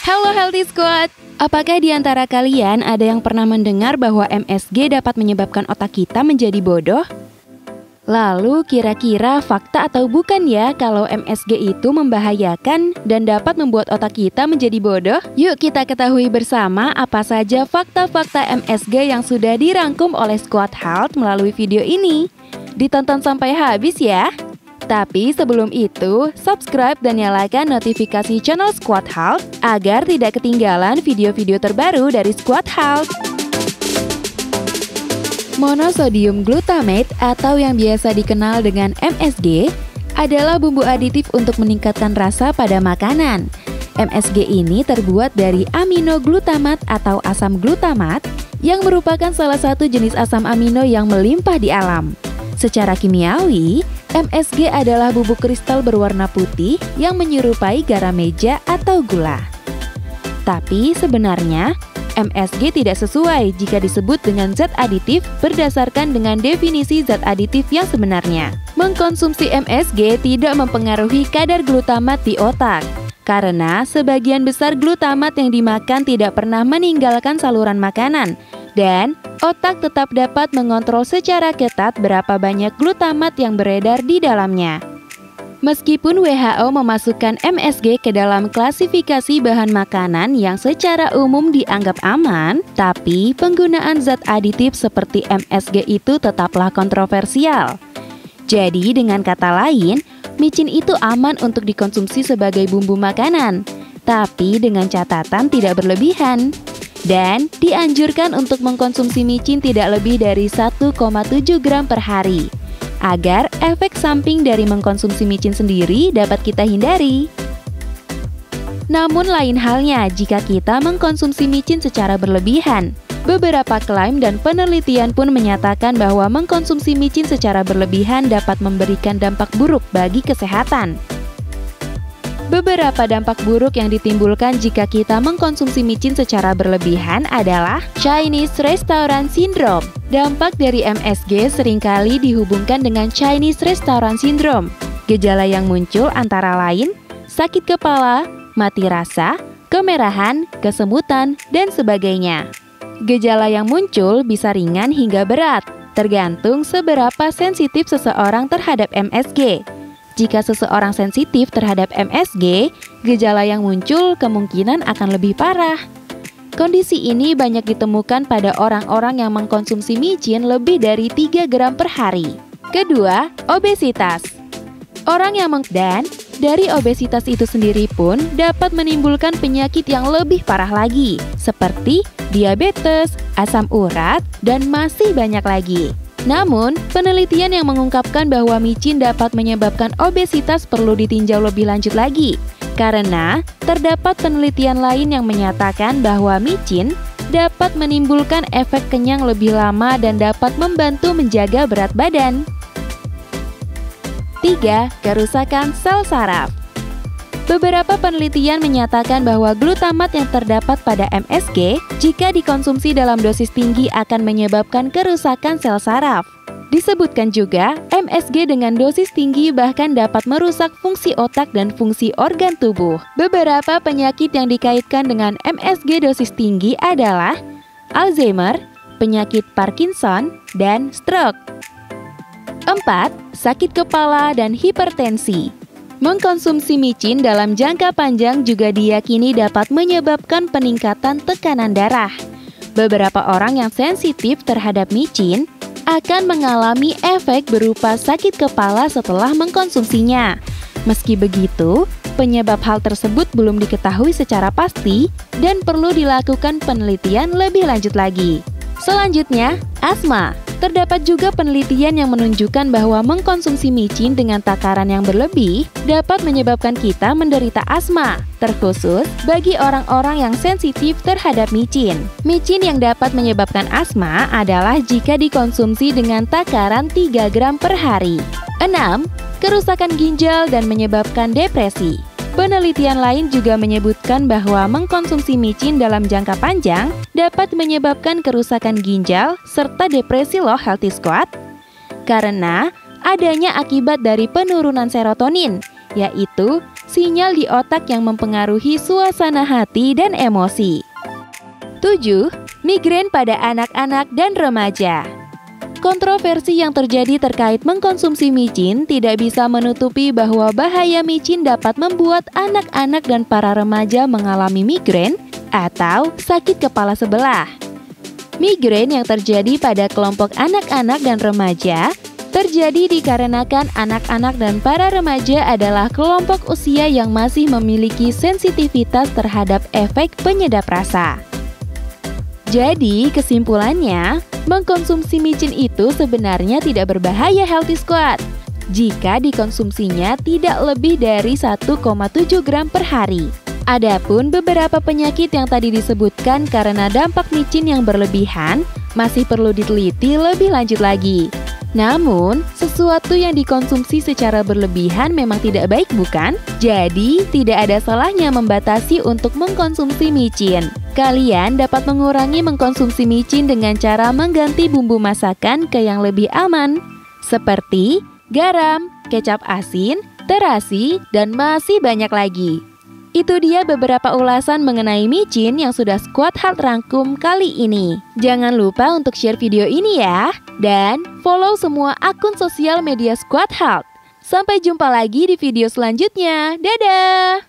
Halo Healthy Squad! Apakah di antara kalian ada yang pernah mendengar bahwa MSG dapat menyebabkan otak kita menjadi bodoh? Lalu kira-kira fakta atau bukan ya kalau MSG itu membahayakan dan dapat membuat otak kita menjadi bodoh? Yuk kita ketahui bersama apa saja fakta-fakta MSG yang sudah dirangkum oleh Squad Health melalui video ini. Ditonton sampai habis ya! Tapi sebelum itu, subscribe dan nyalakan notifikasi channel Squad Health agar tidak ketinggalan video-video terbaru dari Squad Health. Monosodium glutamate atau yang biasa dikenal dengan MSG adalah bumbu aditif untuk meningkatkan rasa pada makanan. MSG ini terbuat dari aminoglutamat atau asam glutamat yang merupakan salah satu jenis asam amino yang melimpah di alam. Secara kimiawi, MSG adalah bubuk kristal berwarna putih yang menyerupai garam meja atau gula. Tapi sebenarnya, MSG tidak sesuai jika disebut dengan zat aditif berdasarkan dengan definisi zat aditif yang sebenarnya. Mengkonsumsi MSG tidak mempengaruhi kadar glutamat di otak, karena sebagian besar glutamat yang dimakan tidak pernah meninggalkan saluran makanan, dan otak tetap dapat mengontrol secara ketat berapa banyak glutamat yang beredar di dalamnya. Meskipun WHO memasukkan MSG ke dalam klasifikasi bahan makanan yang secara umum dianggap aman, tapi penggunaan zat aditif seperti MSG itu tetaplah kontroversial. Jadi dengan kata lain, micin itu aman untuk dikonsumsi sebagai bumbu makanan, tapi dengan catatan tidak berlebihan. Dan dianjurkan untuk mengkonsumsi micin tidak lebih dari 1,7 gram per hari, agar efek samping dari mengkonsumsi micin sendiri dapat kita hindari. Namun lain halnya jika kita mengkonsumsi micin secara berlebihan. Beberapa klaim dan penelitian pun menyatakan bahwa mengkonsumsi micin secara berlebihan dapat memberikan dampak buruk bagi kesehatan. Beberapa dampak buruk yang ditimbulkan jika kita mengkonsumsi micin secara berlebihan adalah Chinese Restaurant Syndrome. Dampak dari MSG seringkali dihubungkan dengan Chinese Restaurant Syndrome. Gejala yang muncul antara lain sakit kepala, mati rasa, kemerahan, kesemutan, dan sebagainya. Gejala yang muncul bisa ringan hingga berat, tergantung seberapa sensitif seseorang terhadap MSG. Jika seseorang sensitif terhadap MSG, gejala yang muncul kemungkinan akan lebih parah. Kondisi ini banyak ditemukan pada orang-orang yang mengkonsumsi micin lebih dari 3 gram per hari. Kedua, obesitas. Dan dari obesitas itu sendiri pun dapat menimbulkan penyakit yang lebih parah lagi, seperti diabetes, asam urat, dan masih banyak lagi. Namun, penelitian yang mengungkapkan bahwa micin dapat menyebabkan obesitas perlu ditinjau lebih lanjut lagi, karena terdapat penelitian lain yang menyatakan bahwa micin dapat menimbulkan efek kenyang lebih lama dan dapat membantu menjaga berat badan. 3. Kerusakan sel saraf. Beberapa penelitian menyatakan bahwa glutamat yang terdapat pada MSG jika dikonsumsi dalam dosis tinggi akan menyebabkan kerusakan sel saraf. Disebutkan juga, MSG dengan dosis tinggi bahkan dapat merusak fungsi otak dan fungsi organ tubuh. Beberapa penyakit yang dikaitkan dengan MSG dosis tinggi adalah Alzheimer, penyakit Parkinson, dan stroke. 4. Sakit kepala dan hipertensi. Mengkonsumsi micin dalam jangka panjang juga diyakini dapat menyebabkan peningkatan tekanan darah. Beberapa orang yang sensitif terhadap micin akan mengalami efek berupa sakit kepala setelah mengkonsumsinya. Meski begitu, penyebab hal tersebut belum diketahui secara pasti dan perlu dilakukan penelitian lebih lanjut lagi. Selanjutnya, asma. Terdapat juga penelitian yang menunjukkan bahwa mengkonsumsi micin dengan takaran yang berlebih dapat menyebabkan kita menderita asma, terkhusus bagi orang-orang yang sensitif terhadap micin. Micin yang dapat menyebabkan asma adalah jika dikonsumsi dengan takaran 3 gram per hari. 6. Kerusakan ginjal dan menyebabkan depresi. Penelitian lain juga menyebutkan bahwa mengkonsumsi micin dalam jangka panjang dapat menyebabkan kerusakan ginjal serta depresi loh Healthy Squad. Karena adanya akibat dari penurunan serotonin, yaitu sinyal di otak yang mempengaruhi suasana hati dan emosi. 7. Migrain pada anak-anak dan remaja. Kontroversi yang terjadi terkait mengkonsumsi micin tidak bisa menutupi bahwa bahaya micin dapat membuat anak-anak dan para remaja mengalami migrain atau sakit kepala sebelah. Migrain yang terjadi pada kelompok anak-anak dan remaja terjadi dikarenakan anak-anak dan para remaja adalah kelompok usia yang masih memiliki sensitivitas terhadap efek penyedap rasa. Jadi, kesimpulannya, mengkonsumsi micin itu sebenarnya tidak berbahaya Healthy Squad jika dikonsumsinya tidak lebih dari 1,7 gram per hari. Adapun beberapa penyakit yang tadi disebutkan karena dampak micin yang berlebihan masih perlu diteliti lebih lanjut lagi. Namun, sesuatu yang dikonsumsi secara berlebihan memang tidak baik, bukan? Jadi, tidak ada salahnya membatasi untuk mengkonsumsi micin. Kalian dapat mengurangi mengkonsumsi micin dengan cara mengganti bumbu masakan ke yang lebih aman, seperti garam, kecap asin, terasi, dan masih banyak lagi. Itu dia beberapa ulasan mengenai micin yang sudah Squad Health rangkum kali ini. Jangan lupa untuk share video ini ya. Dan follow semua akun sosial media Squad Health. Sampai jumpa lagi di video selanjutnya. Dadah!